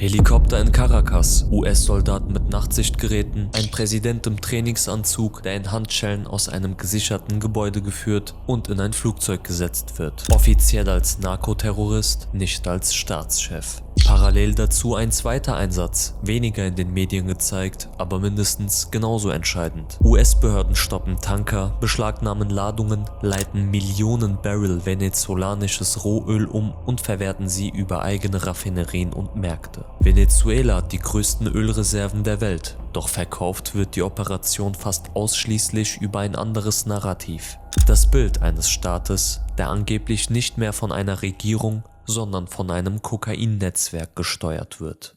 Helikopter in Caracas, US-Soldaten mit Nachtsichtgeräten, ein Präsident im Trainingsanzug, der in Handschellen aus einem gesicherten Gebäude geführt und in ein Flugzeug gesetzt wird. Offiziell als Narkoterrorist, nicht als Staatschef. Parallel dazu ein zweiter Einsatz, weniger in den Medien gezeigt, aber mindestens genauso entscheidend. US-Behörden stoppen Tanker, beschlagnahmen Ladungen, leiten Millionen Barrel venezolanisches Rohöl um und verwerten sie über eigene Raffinerien und Märkte. Venezuela hat die größten Ölreserven der Welt, doch verkauft wird die Operation fast ausschließlich über ein anderes Narrativ. Das Bild eines Staates, der angeblich nicht mehr von einer Regierung, sondern von einem Kokainnetzwerk gesteuert wird.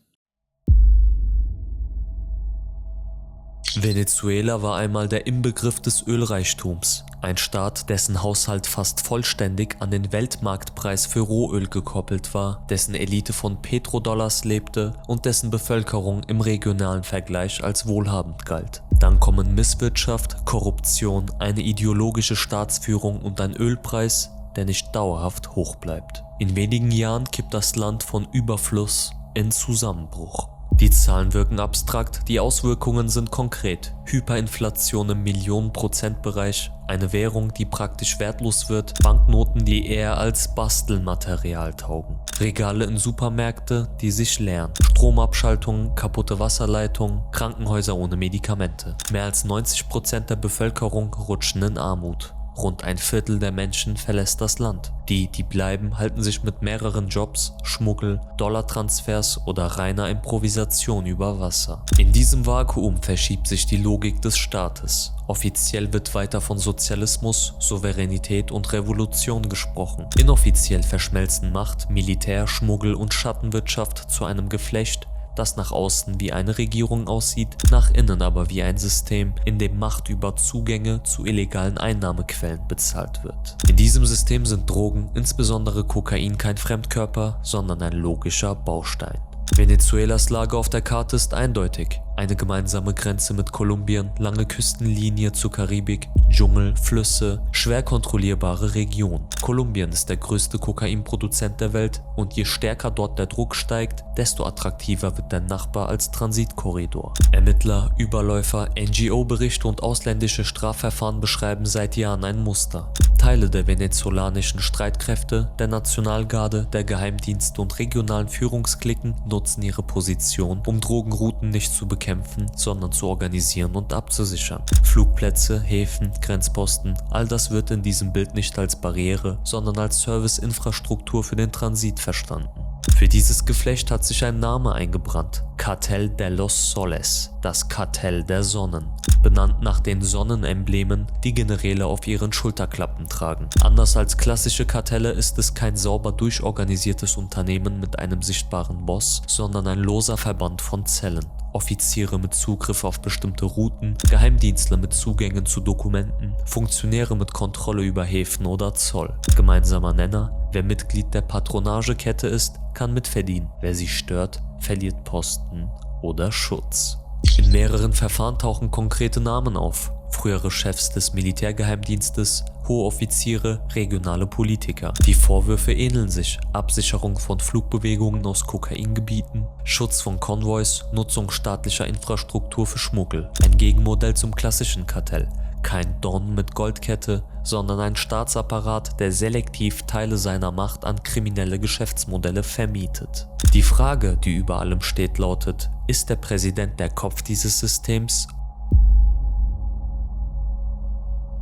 Venezuela war einmal der Inbegriff des Ölreichtums, ein Staat, dessen Haushalt fast vollständig an den Weltmarktpreis für Rohöl gekoppelt war, dessen Elite von Petrodollars lebte und dessen Bevölkerung im regionalen Vergleich als wohlhabend galt. Dann kommen Misswirtschaft, Korruption, eine ideologische Staatsführung und ein Ölpreis, der nicht dauerhaft hoch bleibt. In wenigen Jahren kippt das Land von Überfluss in Zusammenbruch. Die Zahlen wirken abstrakt, die Auswirkungen sind konkret. Hyperinflation im Millionen-Prozent-Bereich, eine Währung, die praktisch wertlos wird, Banknoten, die eher als Bastelmaterial taugen. Regale in Supermärkte, die sich leeren. Stromabschaltungen, kaputte Wasserleitungen, Krankenhäuser ohne Medikamente. Mehr als 90% der Bevölkerung rutschen in Armut. Rund ein Viertel der Menschen verlässt das Land. Die bleiben, halten sich mit mehreren Jobs, Schmuggel, Dollartransfers oder reiner Improvisation über Wasser. In diesem Vakuum verschiebt sich die Logik des Staates. Offiziell wird weiter von Sozialismus, Souveränität und Revolution gesprochen. Inoffiziell verschmelzen Macht, Militär, Schmuggel und Schattenwirtschaft zu einem Geflecht, das nach außen wie eine Regierung aussieht, nach innen aber wie ein System, in dem Macht über Zugänge zu illegalen Einnahmequellen bezahlt wird. In diesem System sind Drogen, insbesondere Kokain, kein Fremdkörper, sondern ein logischer Baustein. Venezuelas Lage auf der Karte ist eindeutig. Eine gemeinsame Grenze mit Kolumbien, lange Küstenlinie zur Karibik, Dschungel, Flüsse, schwer kontrollierbare Region. Kolumbien ist der größte Kokainproduzent der Welt und je stärker dort der Druck steigt, desto attraktiver wird der Nachbar als Transitkorridor. Ermittler, Überläufer, NGO-Berichte und ausländische Strafverfahren beschreiben seit Jahren ein Muster. Teile der venezolanischen Streitkräfte, der Nationalgarde, der Geheimdienste und regionalen Führungsklicken nutzen ihre Position, um Drogenrouten nicht zu bekämpfen, sondern zu organisieren und abzusichern. Flugplätze, Häfen, Grenzposten, all das wird in diesem Bild nicht als Barriere, sondern als Serviceinfrastruktur für den Transit verstanden. Für dieses Geflecht hat sich ein Name eingebrannt: Cartel de los Soles, das Kartell der Sonnen, benannt nach den Sonnenemblemen, die Generäle auf ihren Schulterklappen tragen. Anders als klassische Kartelle ist es kein sauber durchorganisiertes Unternehmen mit einem sichtbaren Boss, sondern ein loser Verband von Zellen. Offiziere mit Zugriff auf bestimmte Routen, Geheimdienstler mit Zugängen zu Dokumenten, Funktionäre mit Kontrolle über Häfen oder Zoll. Gemeinsamer Nenner: wer Mitglied der Patronagekette ist, kann mitverdienen. Wer sie stört, verliert Posten oder Schutz. In mehreren Verfahren tauchen konkrete Namen auf. Frühere Chefs des Militärgeheimdienstes, hohe Offiziere, regionale Politiker. Die Vorwürfe ähneln sich: Absicherung von Flugbewegungen aus Kokaingebieten, Schutz von Konvois, Nutzung staatlicher Infrastruktur für Schmuggel. Ein Gegenmodell zum klassischen Kartell. Kein Don mit Goldkette, sondern ein Staatsapparat, der selektiv Teile seiner Macht an kriminelle Geschäftsmodelle vermietet. Die Frage, die über allem steht, lautet: Ist der Präsident der Kopf dieses Systems?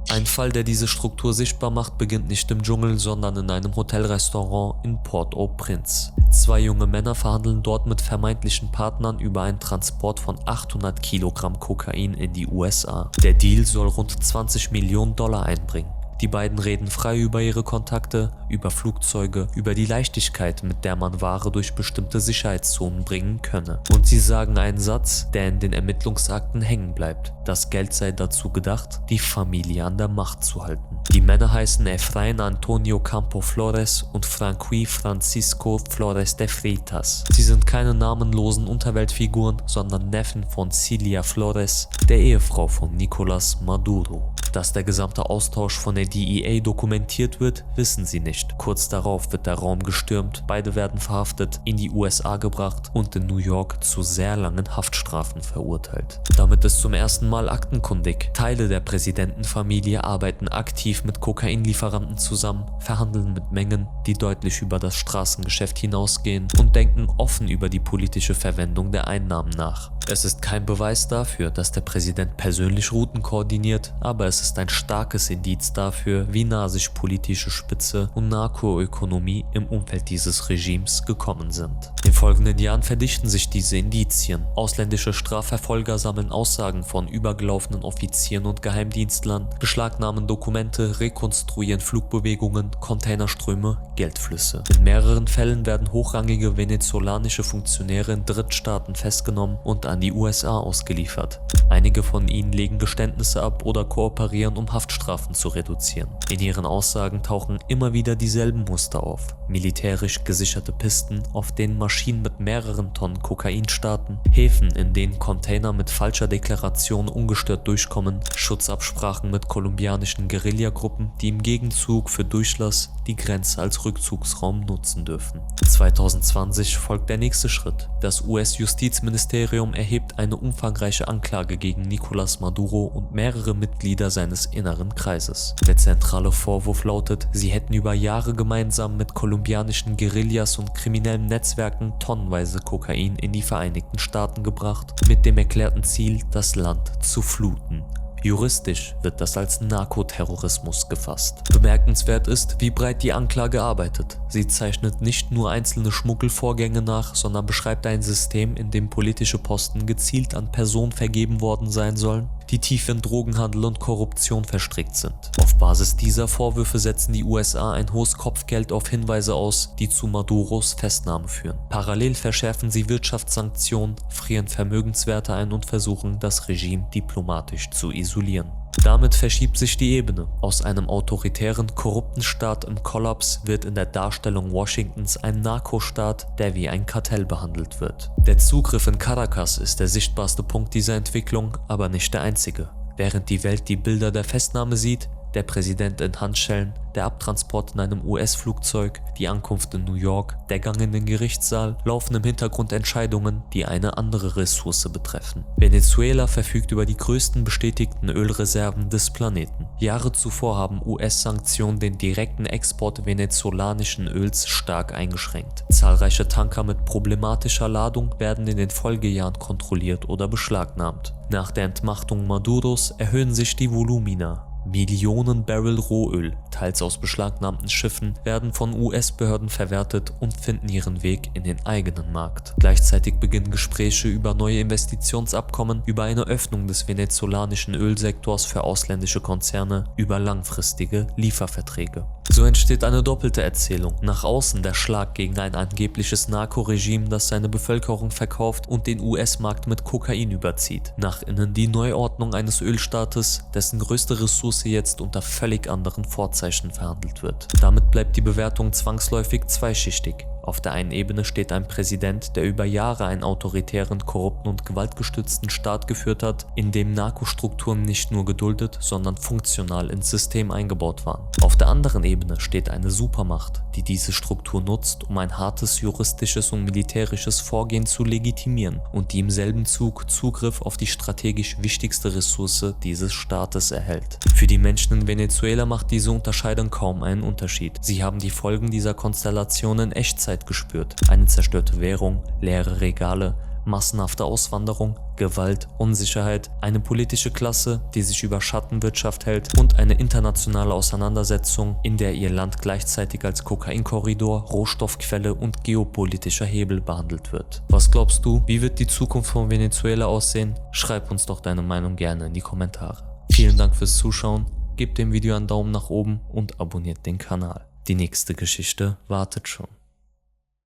Ein Fall, der diese Struktur sichtbar macht, beginnt nicht im Dschungel, sondern in einem Hotelrestaurant in Port-au-Prince. Zwei junge Männer verhandeln dort mit vermeintlichen Partnern über einen Transport von 800 Kilogramm Kokain in die USA. Der Deal soll rund 20 Millionen Dollar einbringen. Die beiden reden frei über ihre Kontakte, über Flugzeuge, über die Leichtigkeit, mit der man Ware durch bestimmte Sicherheitszonen bringen könne. Und sie sagen einen Satz, der in den Ermittlungsakten hängen bleibt: Das Geld sei dazu gedacht, die Familie an der Macht zu halten. Die Männer heißen Efraín Antonio Campo Flores und Franqui Francisco Flores de Freitas. Sie sind keine namenlosen Unterweltfiguren, sondern Neffen von Cilia Flores, der Ehefrau von Nicolás Maduro. Dass der gesamte Austausch von der DEA dokumentiert wird, wissen sie nicht. Kurz darauf wird der Raum gestürmt, beide werden verhaftet, in die USA gebracht und in New York zu sehr langen Haftstrafen verurteilt. Damit ist zum ersten Mal aktenkundig. Teile der Präsidentenfamilie arbeiten aktiv mit Kokainlieferanten zusammen, verhandeln mit Mengen, die deutlich über das Straßengeschäft hinausgehen und denken offen über die politische Verwendung der Einnahmen nach. Es ist kein Beweis dafür, dass der Präsident persönlich Routen koordiniert, aber es ist ein starkes Indiz dafür, wie nah sich politische Spitze und Narkoökonomie im Umfeld dieses Regimes gekommen sind. In folgenden Jahren verdichten sich diese Indizien. Ausländische Strafverfolger sammeln Aussagen von übergelaufenen Offizieren und Geheimdienstlern, beschlagnahmen Dokumente, rekonstruieren Flugbewegungen, Containerströme, Geldflüsse. In mehreren Fällen werden hochrangige venezolanische Funktionäre in Drittstaaten festgenommen und an die USA ausgeliefert. Einige von ihnen legen Geständnisse ab oder kooperieren, um Haftstrafen zu reduzieren. In ihren Aussagen tauchen immer wieder dieselben Muster auf. Militärisch gesicherte Pisten, auf denen Maschinen mit mehreren Tonnen Kokain starten, Häfen, in denen Container mit falscher Deklaration ungestört durchkommen, Schutzabsprachen mit kolumbianischen Guerillagruppen, die im Gegenzug für Durchlass die Grenze als Rückzugsraum nutzen dürfen. 2020 folgt der nächste Schritt. Das US-Justizministerium erhebt eine umfangreiche Anklage gegen Nicolás Maduro und mehrere Mitglieder seines inneren Kreises. Der zentrale Vorwurf lautet, sie hätten über Jahre gemeinsam mit kolumbianischen Guerillas und kriminellen Netzwerken tonnenweise Kokain in die Vereinigten Staaten gebracht, mit dem erklärten Ziel, das Land zu fluten. Juristisch wird das als Narkoterrorismus gefasst. Bemerkenswert ist, wie breit die Anklage arbeitet. Sie zeichnet nicht nur einzelne Schmuggelvorgänge nach, sondern beschreibt ein System, in dem politische Posten gezielt an Personen vergeben worden sein sollen, die tief in Drogenhandel und Korruption verstrickt sind. Auf Basis dieser Vorwürfe setzen die USA ein hohes Kopfgeld auf Hinweise aus, die zu Maduros Festnahme führen. Parallel verschärfen sie Wirtschaftssanktionen, frieren Vermögenswerte ein und versuchen, das Regime diplomatisch zu isolieren. Damit verschiebt sich die Ebene. Aus einem autoritären, korrupten Staat im Kollaps wird in der Darstellung Washingtons ein Narkostaat, der wie ein Kartell behandelt wird. Der Zugriff in Caracas ist der sichtbarste Punkt dieser Entwicklung, aber nicht der einzige. Während die Welt die Bilder der Festnahme sieht, der Präsident in Handschellen, der Abtransport in einem US-Flugzeug, die Ankunft in New York, der Gang in den Gerichtssaal, laufen im Hintergrund Entscheidungen, die eine andere Ressource betreffen. Venezuela verfügt über die größten bestätigten Ölreserven des Planeten. Jahre zuvor haben US-Sanktionen den direkten Export venezolanischen Öls stark eingeschränkt. Zahlreiche Tanker mit problematischer Ladung werden in den Folgejahren kontrolliert oder beschlagnahmt. Nach der Entmachtung Maduros erhöhen sich die Volumina. Millionen Barrel Rohöl, teils aus beschlagnahmten Schiffen, werden von US-Behörden verwertet und finden ihren Weg in den eigenen Markt. Gleichzeitig beginnen Gespräche über neue Investitionsabkommen, über eine Öffnung des venezolanischen Ölsektors für ausländische Konzerne, über langfristige Lieferverträge. So entsteht eine doppelte Erzählung. Nach außen der Schlag gegen ein angebliches Narkoregime, das seine Bevölkerung verkauft und den US-Markt mit Kokain überzieht. Nach innen die Neuordnung eines Ölstaates, dessen größte Ressource jetzt unter völlig anderen Vorzeichen verhandelt wird. Damit bleibt die Bewertung zwangsläufig zweischichtig. Auf der einen Ebene steht ein Präsident, der über Jahre einen autoritären, korrupten und gewaltgestützten Staat geführt hat, in dem Narkostrukturen nicht nur geduldet, sondern funktional ins System eingebaut waren. Auf der anderen Ebene steht eine Supermacht, die diese Struktur nutzt, um ein hartes juristisches und militärisches Vorgehen zu legitimieren und die im selben Zug Zugriff auf die strategisch wichtigste Ressource dieses Staates erhält. Für die Menschen in Venezuela macht diese Unterscheidung kaum einen Unterschied. Sie haben die Folgen dieser Konstellation in Echtzeit gespürt. Eine zerstörte Währung, leere Regale, massenhafte Auswanderung, Gewalt, Unsicherheit, eine politische Klasse, die sich über Schattenwirtschaft hält und eine internationale Auseinandersetzung, in der ihr Land gleichzeitig als Kokainkorridor, Rohstoffquelle und geopolitischer Hebel behandelt wird. Was glaubst du, wie wird die Zukunft von Venezuela aussehen? Schreib uns doch deine Meinung gerne in die Kommentare. Vielen Dank fürs Zuschauen, gebt dem Video einen Daumen nach oben und abonniert den Kanal. Die nächste Geschichte wartet schon.